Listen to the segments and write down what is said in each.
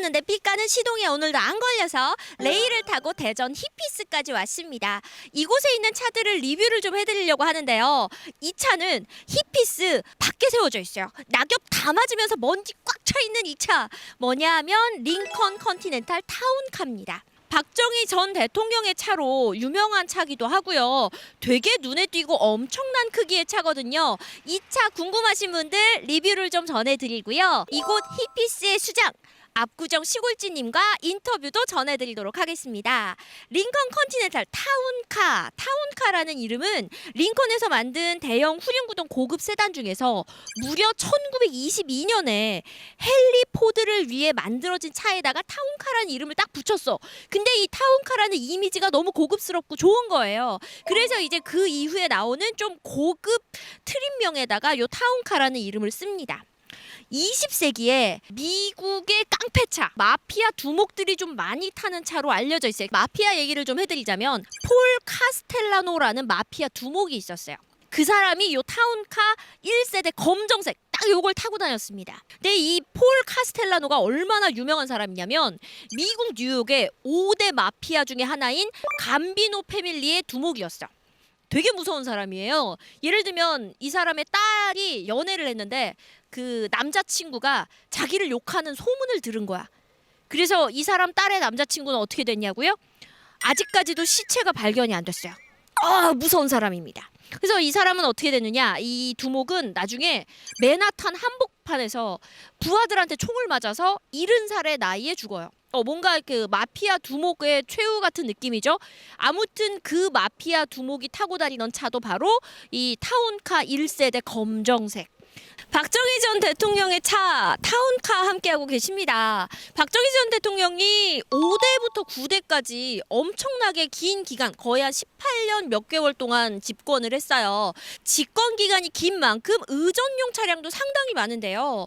걸렸는데 삐까는 시동이 오늘도 안 걸려서 레일을 타고 대전 히피스까지 왔습니다. 이곳에 있는 차들을 리뷰를 좀 해드리려고 하는데요. 이 차는 히피스 밖에 세워져 있어요. 낙엽 다 맞으면서 먼지 꽉 차 있는 이 차 뭐냐 하면 링컨 컨티넨탈 타운카입니다. 박정희 전 대통령의 차로 유명한 차기도 하고요. 되게 눈에 띄고 엄청난 크기의 차거든요. 이 차 궁금하신 분들 리뷰를 좀 전해드리고요. 이곳 히피스의 수장 압구정 시골지님과 인터뷰도 전해드리도록 하겠습니다. 링컨 컨티넨탈 타운카. 타운카라는 이름은 링컨에서 만든 대형 후륜구동 고급 세단 중에서 무려 1922년에 헨리 포드를 위해 만들어진 차에다가 타운카라는 이름을 딱 붙였어. 근데 이 타운카라는 이미지가 너무 고급스럽고 좋은 거예요. 그래서 이제 그 이후에 나오는 좀 고급 트림명에다가 요 타운카라는 이름을 씁니다. 20세기에 미국의 깡패차, 마피아 두목들이 좀 많이 타는 차로 알려져 있어요. 마피아 얘기를 좀 해드리자면 폴 카스텔라노라는 마피아 두목이 있었어요. 그 사람이 요 타운카 1세대 검정색 딱 요걸 타고 다녔습니다. 근데 이 폴 카스텔라노가 얼마나 유명한 사람이냐면 미국 뉴욕의 5대 마피아 중에 하나인 감비노 패밀리의 두목이었어. 되게 무서운 사람이에요. 예를 들면 이 사람의 딸이 연애를 했는데 그 남자친구가 자기를 욕하는 소문을 들은 거야. 그래서 이 사람 딸의 남자친구는 어떻게 됐냐고요? 아직까지도 시체가 발견이 안 됐어요. 무서운 사람입니다. 그래서 이 사람은 어떻게 됐느냐? 이 두목은 나중에 맨하탄 한복판에서 부하들한테 총을 맞아서 70살의 나이에 죽어요. 뭔가 그 마피아 두목의 최후 같은 느낌이죠. 아무튼 그 마피아 두목이 타고 다니던 차도 바로 이 타운카 1세대 검정색. 박정희 전 대통령의 차 타운카 함께하고 계십니다. 박정희 전 대통령이 5대부터 9대까지 엄청나게 긴 기간 거의 한 18년 몇 개월 동안 집권을 했어요. 집권 기간이 긴 만큼 의전용 차량도 상당히 많은데요.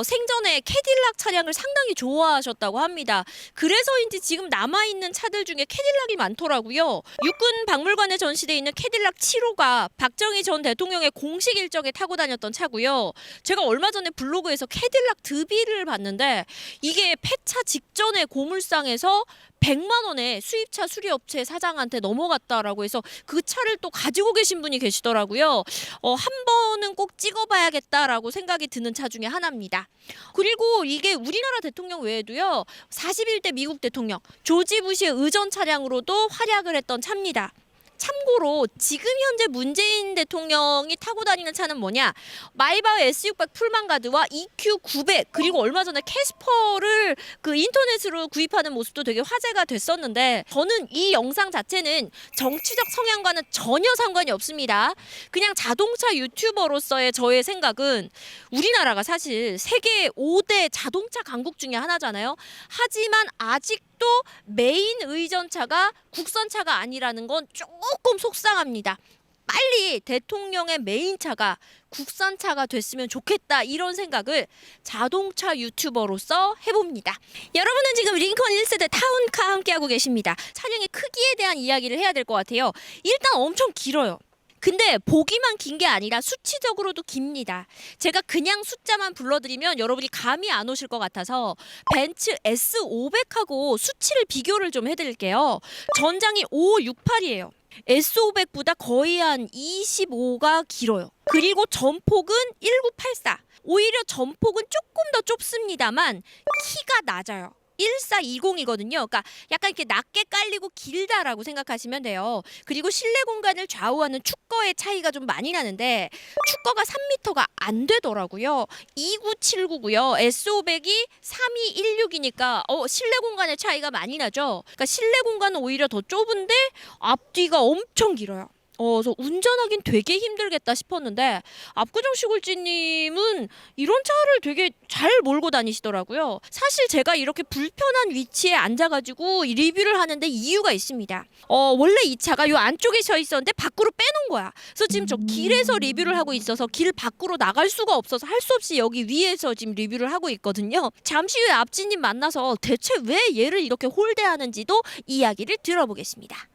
생전에 캐딜락 차량을 상당히 좋아하셨다고 합니다. 그래서인지 지금 남아있는 차들 중에 캐딜락이 많더라고요. 육군 박물관에 전시되어 있는 캐딜락 7호가 박정희 전 대통령의 공식 일정에 타고 다녔던 차고요. 제가 얼마 전에 블로그에서 캐딜락 드비를 봤는데 이게 폐차 직전에 고물상에서 100만 원에 수입차 수리업체 사장한테 넘어갔다라고 해서 그 차를 또 가지고 계신 분이 계시더라고요. 한 번은 꼭 찍어봐야겠다라고 생각이 드는 차 중에 하나입니다. 그리고 이게 우리나라 대통령 외에도요. 41대 미국 대통령 조지 부시의 의전 차량으로도 활약을 했던 차입니다. 참고로 지금 현재 문재인 대통령이 타고 다니는 차는 뭐냐? 마이바흐 S600 풀만가드와 EQ900 그리고 얼마 전에 캐스퍼를 그 인터넷으로 구입하는 모습도 되게 화제가 됐었는데 저는 이 영상 자체는 정치적 성향과는 전혀 상관이 없습니다. 그냥 자동차 유튜버로서의 저의 생각은 우리나라가 사실 세계 5대 자동차 강국 중에 하나잖아요. 하지만 아직도 메인 의전차가 국산차가 아니라는 건 조금 속상합니다. 빨리 대통령의 메인차가 국산차가 됐으면 좋겠다 이런 생각을 자동차 유튜버로서 해봅니다. 여러분은 지금 링컨 1세대 타운카 함께하고 계십니다. 차량의 크기에 대한 이야기를 해야 될 것 같아요. 일단 엄청 길어요. 근데 보기만 긴 게 아니라 수치적으로도 깁니다. 제가 그냥 숫자만 불러드리면 여러분이 감이 안 오실 것 같아서 벤츠 S500하고 수치를 비교를 좀 해드릴게요. 전장이 568이에요. S500보다 거의 한 25가 길어요. 그리고 전폭은 1984. 오히려 전폭은 조금 더 좁습니다만 키가 낮아요. 1420이거든요. 그러니까 약간 이렇게 낮게 깔리고 길다라고 생각하시면 돼요. 그리고 실내 공간을 좌우하는 축거의 차이가 좀 많이 나는데 축거가 3m가 안 되더라고요. 2979고요. S500이 3216이니까 실내 공간의 차이가 많이 나죠. 그러니까 실내 공간은 오히려 더 좁은데 앞뒤가 엄청 길어요. 그래서 운전하긴 되게 힘들겠다 싶었는데 압구정 시골지님은 이런 차를 되게 잘 몰고 다니시더라고요. 사실 제가 이렇게 불편한 위치에 앉아가지고 리뷰를 하는데 이유가 있습니다. 원래 이 차가 이 안쪽에 서 있었는데 밖으로 빼놓은 거야. 그래서 지금 저 길에서 리뷰를 하고 있어서 길 밖으로 나갈 수가 없어서 할 수 없이 여기 위에서 지금 리뷰를 하고 있거든요. 잠시 후에 앞지님 만나서 대체 왜 얘를 이렇게 홀대하는지도 이야기를 들어보겠습니다.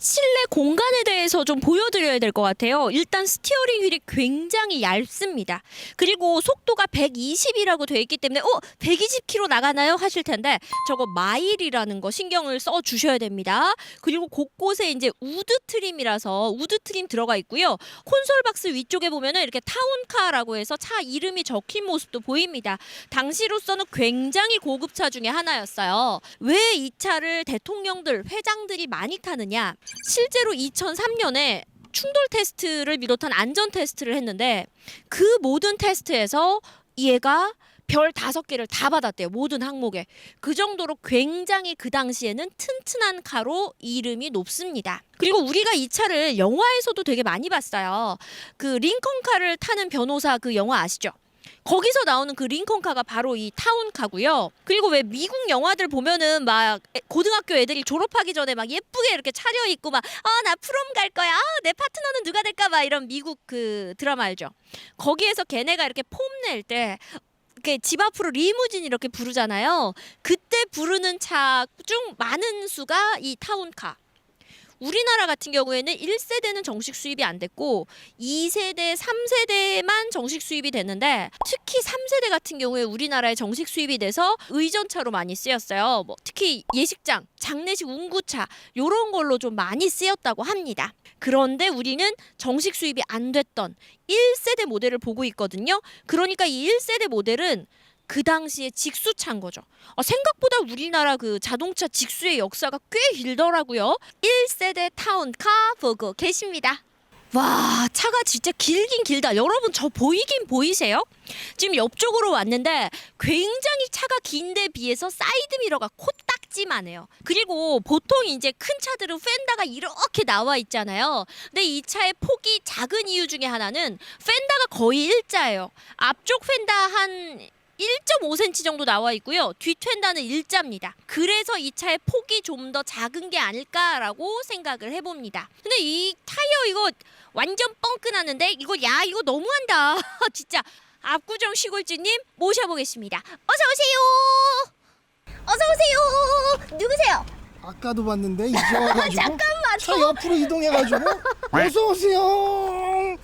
실내 공간에 대해서 좀 보여드려야 될 것 같아요. 일단 스티어링 휠이 굉장히 얇습니다. 그리고 속도가 120이라고 되어 있기 때문에 120km 나가나요? 하실 텐데 저거 마일이라는 거 신경을 써 주셔야 됩니다. 그리고 곳곳에 이제 우드 트림이라서 우드 트림 들어가 있고요. 콘솔 박스 위쪽에 보면은 이렇게 타운카라고 해서 차 이름이 적힌 모습도 보입니다. 당시로서는 굉장히 고급차 중에 하나였어요. 왜 이 차를 대통령들, 회장들이 많이 타느냐? 실제로 2003년에 충돌 테스트를 비롯한 안전 테스트를 했는데 그 모든 테스트에서 얘가 별 5개를 다 받았대요. 모든 항목에. 그 정도로 굉장히 그 당시에는 튼튼한 카로 이름이 높습니다. 그리고 우리가 이 차를 영화에서도 되게 많이 봤어요. 그 링컨카를 타는 변호사 그 영화 아시죠? 거기서 나오는 그 링컨카가 바로 이 타운카고요. 그리고 왜 미국 영화들 보면은 막 고등학교 애들이 졸업하기 전에 막 예쁘게 이렇게 차려입고 막 나 프롬 갈 거야. 내 파트너는 누가 될까 봐 이런 미국 그 드라마 알죠? 거기에서 걔네가 이렇게 폼 낼 때 이렇게 집 앞으로 리무진 이렇게 부르잖아요. 그때 부르는 차 중 많은 수가 이 타운카. 우리나라 같은 경우에는 1세대는 정식 수입이 안 됐고 2세대, 3세대만 정식 수입이 됐는데 특히 3세대 같은 경우에 우리나라에 정식 수입이 돼서 의전차로 많이 쓰였어요. 뭐 특히 예식장, 장례식 운구차 요런 걸로 좀 많이 쓰였다고 합니다. 그런데 우리는 정식 수입이 안 됐던 1세대 모델을 보고 있거든요. 그러니까 이 1세대 모델은 그 당시에 직수차인 거죠. 생각보다 우리나라 그 자동차 직수의 역사가 꽤 길더라고요. 1세대 타운카 보고 계십니다. 와, 차가 진짜 길긴 길다. 여러분 저 보이긴 보이세요? 지금 옆쪽으로 왔는데 굉장히 차가 긴데 비해서 사이드 미러가 코딱지만 해요. 그리고 보통 이제 큰 차들은 펜다가 이렇게 나와 있잖아요. 근데 이 차의 폭이 작은 이유 중에 하나는 펜다가 거의 일자예요. 앞쪽 펜다 한 1.5cm 정도 나와 있고요. 뒷 펜다는 일자입니다. 그래서 이 차의 폭이 좀 더 작은 게 아닐까라고 생각을 해봅니다. 근데 이 타이어 이거 완전 뻥끈하는데 이거 너무한다. 진짜 압구정 시골주님 모셔보겠습니다. 어서 오세요. 어서 오세요. 누구세요? 아까도 봤는데 이제 와가지고 잠깐만. 차 옆으로 이동해가지고 어서 오세요.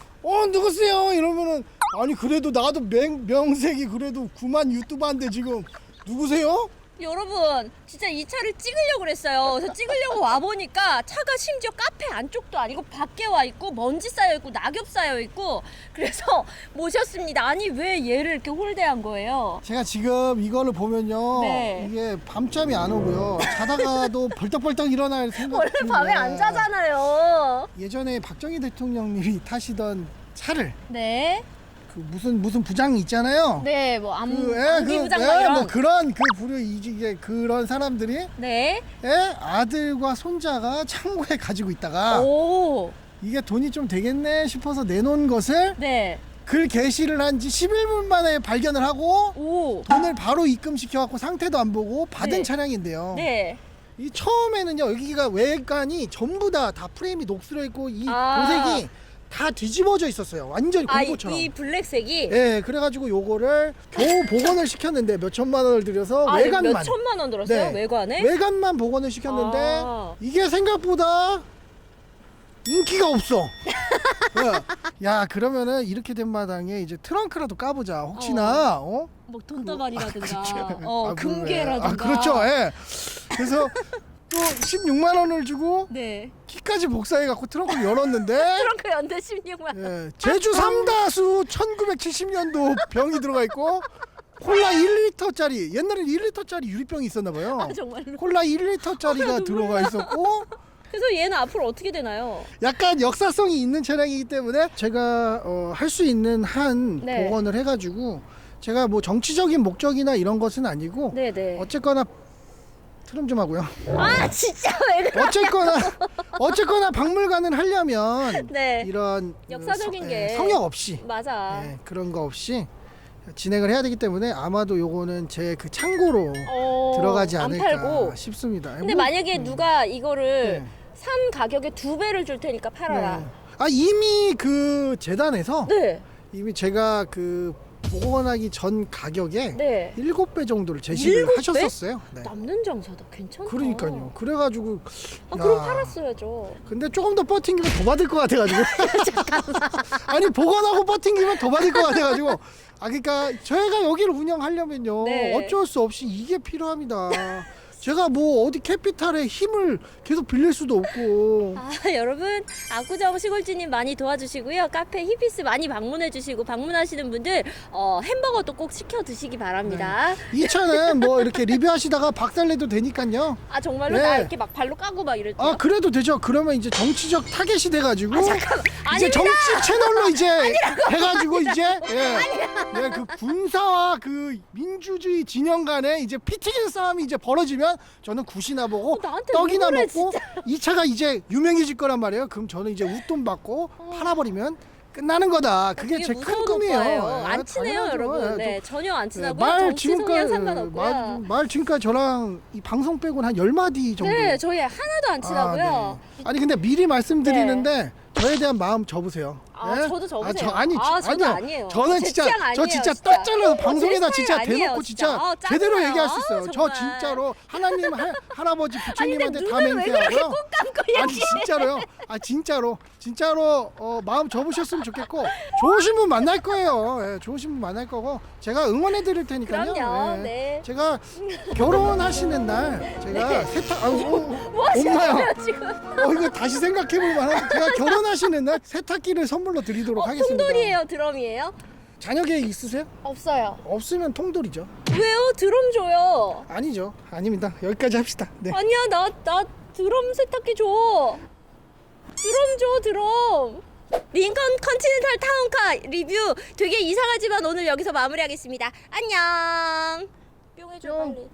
누구세요? 이러면은 아니 그래도 나도 명색이 그래도 9만 유튜버인데 지금 누구세요? 여러분 진짜 이 차를 찍으려고 그랬어요. 그래서 찍으려고 와보니까 차가 심지어 카페 안쪽도 아니고 밖에 와 있고 먼지 쌓여 있고 낙엽 쌓여 있고 그래서 모셨습니다. 아니 왜 얘를 이렇게 홀대한 거예요? 제가 지금 이거를 보면요 네. 이게 밤잠이 안 오고요 자다가도 벌떡벌떡 일어날 생각 원래 밤에 안 자잖아요. 예전에 박정희 대통령님이 타시던 차를 네. 그 무슨 부장 있잖아요. 네, 뭐 안기부장 막 이런. 뭐 그런 그 부류 이게 그런 사람들이 네. 아들과 손자가 창고에 가지고 있다가 오. 이게 돈이 좀 되겠네 싶어서 내놓은 것을 네. 글 게시를 한 지 11분 만에 발견을 하고 오. 돈을 바로 입금시켜 갖고 상태도 안 보고 받은 네. 차량인데요. 네. 이 처음에는요 여기가 외관이 전부 다 프레임이 녹슬어 있고 이 아. 도색이 다 뒤집어져 있었어요. 완전히 공고처럼. 이 블랙색이. 예, 그래가지고 요거를 겨우 복원을 시켰는데 몇 천만 원을 들여서 외관만 몇 천만 원 들었어요? 네. 외관에? 외관만 복원을 시켰는데 아. 이게 생각보다 인기가 없어. 예. 야 그러면은 이렇게 된 마당에 이제 트렁크라도 까보자. 혹시나 뭐 돈다발이라든가 그렇죠. 금괴라든가. 그렇죠. 예. 그래서 또 16만 원을 주고 네. 키까지 복사해 갖고 트렁크를 열었는데 트렁크 연대 16만 원. 예, 제주 삼다수 1970년도 병이 들어가 있고 콜라 1리터짜리 옛날에 1리터짜리 유리병이 있었나 봐요. 아 정말로. 콜라 1리터짜리가 들어가 있었고 그래서 얘는 앞으로 어떻게 되나요? 약간 역사성이 있는 차량이기 때문에 제가 할 수 있는 한 네. 복원을 해가지고 제가 뭐 정치적인 목적이나 이런 것은 아니고 네네. 어쨌거나 트름 좀 하고요. 아 진짜 왜 그래? 어쨌거나 박물관을 하려면 네. 이런 역사적인 게. 성역 없이 맞아. 그런 거 없이 진행을 해야 되기 때문에 아마도 요거는 제 그 창고로 들어가지 안 않을까 팔고. 싶습니다. 근데 뭐, 만약에 누가 이거를 네. 산 가격의 2배를 줄 테니까 팔아라. 이미 그 재단에서 네. 이미 제가 그 복원하기 전 가격에 네. 7배 정도를 제시를 7배? 하셨었어요. 네. 남는 장사다. 괜찮다. 그러니까요. 그래가지고 아, 야. 그럼 팔았어야죠. 근데 조금 더 버팅기면 더 받을 것 같아가지고. 아니 복원하고 버팅기면 더 받을 것 같아가지고. 아 그러니까 저희가 여기를 운영하려면요 네. 어쩔 수 없이 이게 필요합니다. 제가 뭐 어디 캐피탈의 힘을 계속 빌릴 수도 없고. 아, 여러분 압구정 시골주님 많이 도와주시고요. 카페 히피스 많이 방문해주시고 방문하시는 분들 햄버거도 꼭 시켜 드시기 바랍니다. 이 차는 뭐 이렇게 리뷰하시다가 박살내도 되니까요. 아 정말로 네. 나 이렇게 막 발로 까고 막 이럴 때. 아 그래도 되죠. 그러면 이제 정치적 타겟이 돼가지고 이제 아닙니다. 정치 채널로 이제 해가지고 이제 예, 그 군사와 그 민주주의 진영 간에 이제 피 튀기는 싸움이 이제 벌어지면 저는 굿이나 보고 나한테 떡이나 왜 그래, 먹고 이 차가 이제 유명해질 거란 말이에요. 그럼 저는 이제 웃돈 받고 팔아버리면 끝나는 거다. 그게 제 큰 무서운 꿈이에요. 오빠예요. 예, 안 친해요, 당연하죠. 여러분. 예, 네, 전혀 안 친하고요. 말 정치 성향 지금까지 상관없고요. 말 지금까지 저랑 이 방송 빼고는 한 10마디 정도. 네, 저희 하나도 안 친하고요. 네. 아니 근데 미리 말씀드리는데 저에 대한 마음 접으세요. 아, 예? 저도 접으세요. 아니, 저도 아니요. 아니에요. 저는 제 진짜 취향 아니에요, 저 진짜 진짜. 떡 잘라서 방송에다 제 진짜 스타일 대놓고 아니에요, 진짜 진짜. 제대로 짜증나요. 얘기할 수 있어요. 저 정말. 진짜로 하나님 할아버지 아니 근데 부처님한테 다 눈을 왜 그렇게 맹세하고요. 꼭 감고 아니 얘기해? 진짜로요. 아 진짜로 마음 접으셨으면 좋겠고 좋으신 분 만날 거예요. 예, 좋으신 분 만날 거고 제가 응원해 드릴 테니까요. 그럼요. 예. 네. 제가 결혼하시는 날 제가 세탁 뭐 하시는 엄마야. 거예요 지금? 이거 다시 생각해 볼 만한 제가 결혼하시는 날 세탁기를 선물로 드리도록 하겠습니다. 통돌이에요, 드럼이에요? 자녀 계획 있으세요? 없어요. 없으면 통돌이죠. 왜요? 드럼 줘요. 아니죠. 아닙니다. 여기까지 합시다. 네. 아니야, 나 드럼 세탁기 줘. 드럼 줘, 드럼. 링컨 컨티넨탈 타운카 리뷰 되게 이상하지만 오늘 여기서 마무리하겠습니다. 안녕. 뿅 해줘 뿅. 빨리.